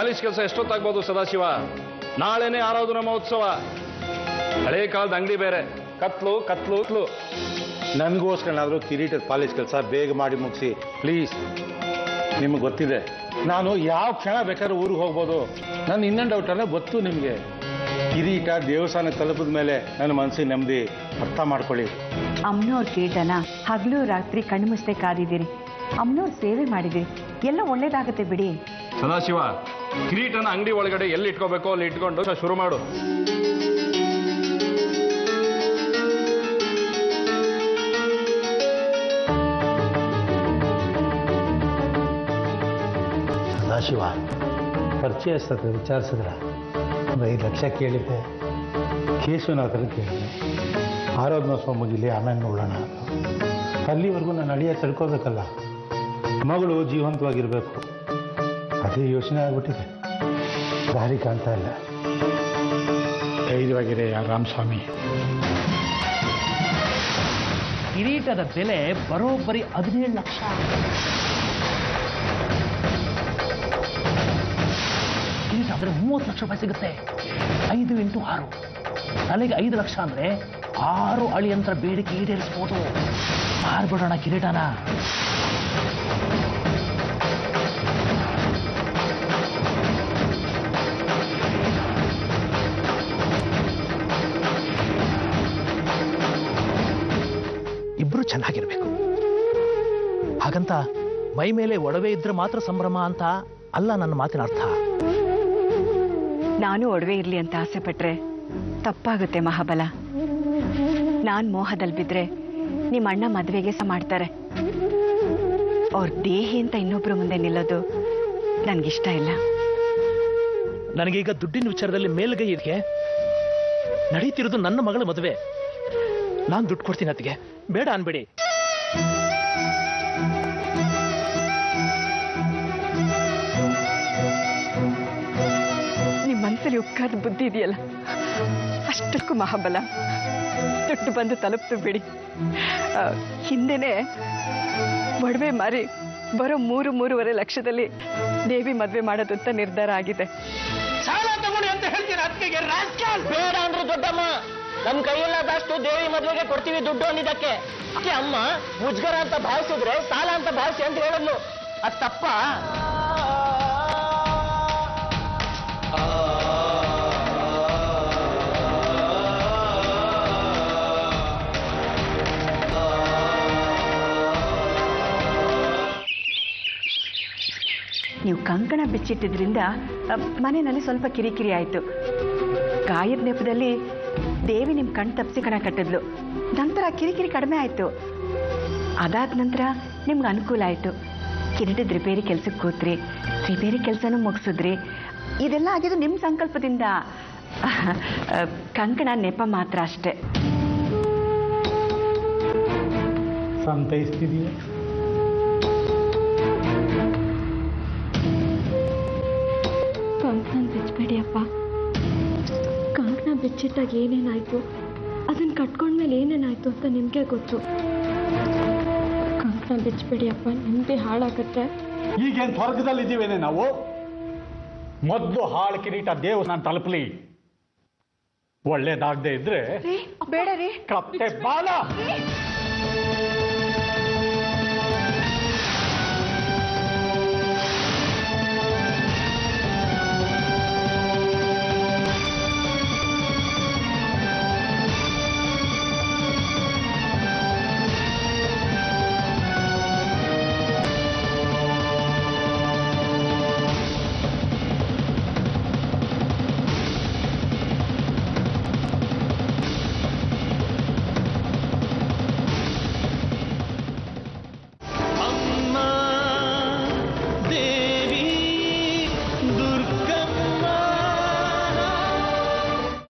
Polish ಕೆಲಸ ಎಷ್ಟೊತ್ತಾಗ್ಬೋದು ಸದಾಶಿವ? ನಾಳೆನೇ ಆರಾಧನಾ ಮಹೋತ್ಸವ. ಹಳೆ ಕಾಲದ ಅಂಗಡಿ ಬೇರೆ, ಕತ್ಲು ಕತ್ಲು ಕತ್ಲು. ನನಗೋಸ್ಕರನಾದರೂ ಕಿರೀಟದ ಪಾಲಿಶ್ ಕೆಲಸ ಬೇಗ ಮಾಡಿ ಮುಗಿಸಿ ಪ್ಲೀಸ್. ನಿಮಗೆ ಗೊತ್ತಿದೆ ನಾನು ಯಾವ ಕ್ಷಣ ಬೇಕಾದ್ರೂ ಊರಿಗೆ ಹೋಗ್ಬೋದು. ನನ್ನ ಇನ್ನೊಂದು ಡೌಟ್ ಅಲ್ಲ ಗೊತ್ತು ನಿಮಗೆ. ಕಿರೀಟ ದೇವಸ್ಥಾನ ತಲುಪಿದ ಮೇಲೆ ನನ್ನ ಮನಸ್ಸಿಗೆ ನೆಮ್ಮದಿ. ಅರ್ಥ ಮಾಡ್ಕೊಳ್ಳಿ. ಅಮ್ಮನವ್ರ ಕಿರೀಟನ ಹಗಲು ರಾತ್ರಿ ಕಣ್ಣು ಮುಚ್ಚದೆ ಕಾದಿದ್ದೀರಿ, ಅಮ್ಮನವ್ರ ಸೇವೆ ಮಾಡಿದಿರಿ, ಎಲ್ಲ ಒಳ್ಳೇದಾಗತ್ತೆ ಬಿಡಿ. ಸದಾಶಿವ, ಕಿರೀಟನ ಅಂಗಡಿ ಒಳಗಡೆ ಎಲ್ಲಿ ಇಟ್ಕೋಬೇಕೋ ಅಲ್ಲಿ ಇಟ್ಕೊಂಡು ಶುರು ಮಾಡು. ಸದಾಶಿವ, ಪರಿಚಯಸ್ತದ ವಿಚಾರಿಸಿದ್ರೆ ಒಂದು 5 ಲಕ್ಷ ಕೇಳಿದ್ದೆ. ಕೇಶವನಾಥನ ಕೇಳಿದೆ. ಆರಾಧನೋತ್ಸವ ಮುಗಿಲಿ ಆಮೇಲೆ ನೋಡೋಣ. ಅಲ್ಲಿವರೆಗೂ ನಾನು ಅಳಿಯ ತಿಳ್ಕೋಬೇಕಲ್ಲ, ಮಗಳು ಜೀವಂತವಾಗಿರಬೇಕು. ಅದೇ ಯೋಚನೆ ಆಗ್ಬಿಟ್ಟಿದೆ. ದಾರಿ ಕಾಣ್ತಾ ಇಲ್ಲ. ಧೈರ್ಯವಾಗಿದೆ ರಾಮಸ್ವಾಮಿ. ಕಿರೀಟದ ಬೆಲೆ ಬರೋಬ್ಬರಿ 17 ಲಕ್ಷ. ಕಿರೀಟ ಅಂದರೆ 30 ಲಕ್ಷ ರೂಪಾಯಿ ಸಿಗುತ್ತೆ. 5 × 6 ತಲೆಗೆ 5 ಲಕ್ಷ ಅಂದರೆ 6 ಅಳಿಯಂತ್ರ ಬೇಡಿಕೆ ಈಡೇರಿಸ್ಬೋದು. ಮಾರ್ಬಿಡೋಣ ಕಿರೀಟನ. ಇಬ್ರು ಚೆನ್ನಾಗಿರ್ಬೇಕು. ಹಾಗಂತ ಮೈ ಮೇಲೆ ಒಡವೆ ಇದ್ರೆ ಮಾತ್ರ ಸಂಭ್ರಮ ಅಂತ ಅಲ್ಲ ನನ್ನ ಮಾತಿನ ಅರ್ಥ. ನಾನು ಒಡವೆ ಇರ್ಲಿ ಅಂತ ಆಸೆ ಪಟ್ರೆ ತಪ್ಪಾಗುತ್ತೆ ಮಹಾಬಲ. ನಾನ್ ಮೋಹದಲ್ಲಿ ಬಿದ್ರೆ ನಿಮ್ಮ ಅಣ್ಣ ಮದುವೆಗೆ ಸಹ ಮಾಡ್ತಾರೆ. ಅವ್ರ ದೇಹಿ ಅಂತ ಇನ್ನೊಬ್ರು ಮುಂದೆ ನಿಲ್ಲೋದು ನನ್ಗಿಷ್ಟ ಇಲ್ಲ. ನನಗೀಗ ದುಡ್ಡಿನ ವಿಚಾರದಲ್ಲಿ ಮೇಲ್ಗೈ ಇದೆಯೇ? ನಡೀತಿರೋದು ನನ್ನ ಮಗಳ ಮದುವೆ. ನಾನು ದುಡ್ಡು ಕೊಡ್ತೀನಿ ಅತ್ತಿಗೆ, ಬೇಡ ಅನ್ಬೇಡಿ. ನಿಮ್ಮ ಮನಸ್ಸಲ್ಲಿ ಉಕ್ಕಾದ ಬುದ್ಧಿ ಇದೆಯಲ್ಲ, ಅಷ್ಟಕ್ಕೂ ಮಹಾಬಲ. ದುಡ್ಡು ಬಂದು ತಲುಪ್ತು ಬಿಡಿ. ಹಿಂದೆನೆ ಒಡವೆ ಮಾರಿ ಬರೋ 3-3.5 ಲಕ್ಷದಲ್ಲಿ ದೇವಿ ಮದುವೆ ಮಾಡೋದು ಅಂತ ನಿರ್ಧಾರ ಆಗಿದೆ. ಸಾಲ ತಗೊಳ್ಳಿ ಅಂತ ಹೇಳ್ತೀರಾ ಅತ್ತಿಗೆಗೆ? ಬೇಡ ಅಂದ್ರು ದೊಡ್ಡಮ್ಮ, ನಮ್ ಕೈಯಲ್ಲಾದಷ್ಟು ದೇವಿ ಮದುವೆಗೆ ಕೊಡ್ತೀವಿ ದುಡ್ಡು ಅಂದಿದ್ದಕ್ಕೆ. ಅಮ್ಮ ಮುಜ್ಗರ ಅಂತ ಭಾವಿಸಿದ್ರೆ ಸಾಲ ಅಂತ ಭಾವಿಸಿ ಅಂತ ಹೇಳಿದ್ಲು. ಅದು ತಪ್ಪ? ನೀವು ಕಂಕಣ ಬಿಚ್ಚಿಟ್ಟಿದ್ರಿಂದ ಮನೆಯಲ್ಲಿ ಸ್ವಲ್ಪ ಕಿರಿಕಿರಿ ಆಯಿತು. ಗಾಯದ ನೆಪದಲ್ಲಿ ದೇವಿ ನಿಮ್ಮ ಕಣ್ ತಪ್ಪಿಸಿ ಕಣ ಕಟ್ಟಿದ್ಲು. ನಂತರ ಕಿರಿಕಿರಿ ಕಡಿಮೆ ಆಯಿತು. ಅದಾದ ನಂತರ ನಿಮ್ಗೆ ಅನುಕೂಲ ಆಯಿತು. ಕಿರೀಟದ ರಿಪೇರಿ ಕೆಲಸಕ್ಕೆ ಕೂತ್ರಿ, ರಿಪೇರಿ ಕೆಲಸನೂ ಮುಗಿಸಿದ್ರಿ. ಇದೆಲ್ಲ ಆಗಿದ್ದು ನಿಮ್ಮ ಸಂಕಲ್ಪದಿಂದ. ಕಂಕಣ ನೆಪ ಮಾತ್ರ ಅಷ್ಟೇ. ಸಂತೈಸ್ತಿದೀಯ? ಕಂಕಣ ಬಿಚ್ಚಬೇಡಿ ಅಪ್ಪ. ಕಂಕಣ ಬಿಚ್ಚಿಟ್ಟಾಗ ಏನೇನಾಯ್ತು, ಅದನ್ನು ಕಟ್ಕೊಂಡ್ಮೇಲೆ ಏನೇನಾಯ್ತು ಅಂತ ನಿಮಗೆ ಗೊತ್ತು. ಕಂಕಣ ಬಿಚ್ಚಬೇಡಿ ಅಪ್ಪ, ನಿಮ್ಮದೇ ಹಾಳಾಗತ್ತೆ. ಈಗೇನು ಸ್ವರ್ಗದಲ್ಲಿದ್ದೀವೇನೆ ನಾವು? ಮೊದಲು ಹಾಳು ಕಿರೀಟ ದೇವಸ್ಥಾನ ತಲುಪಲಿ. ಒಳ್ಳೇದಾಗದೆ ಇದ್ರೆ ಬೇಡ ರೀ, ಕಪ್ಪೆ ಬಾಲ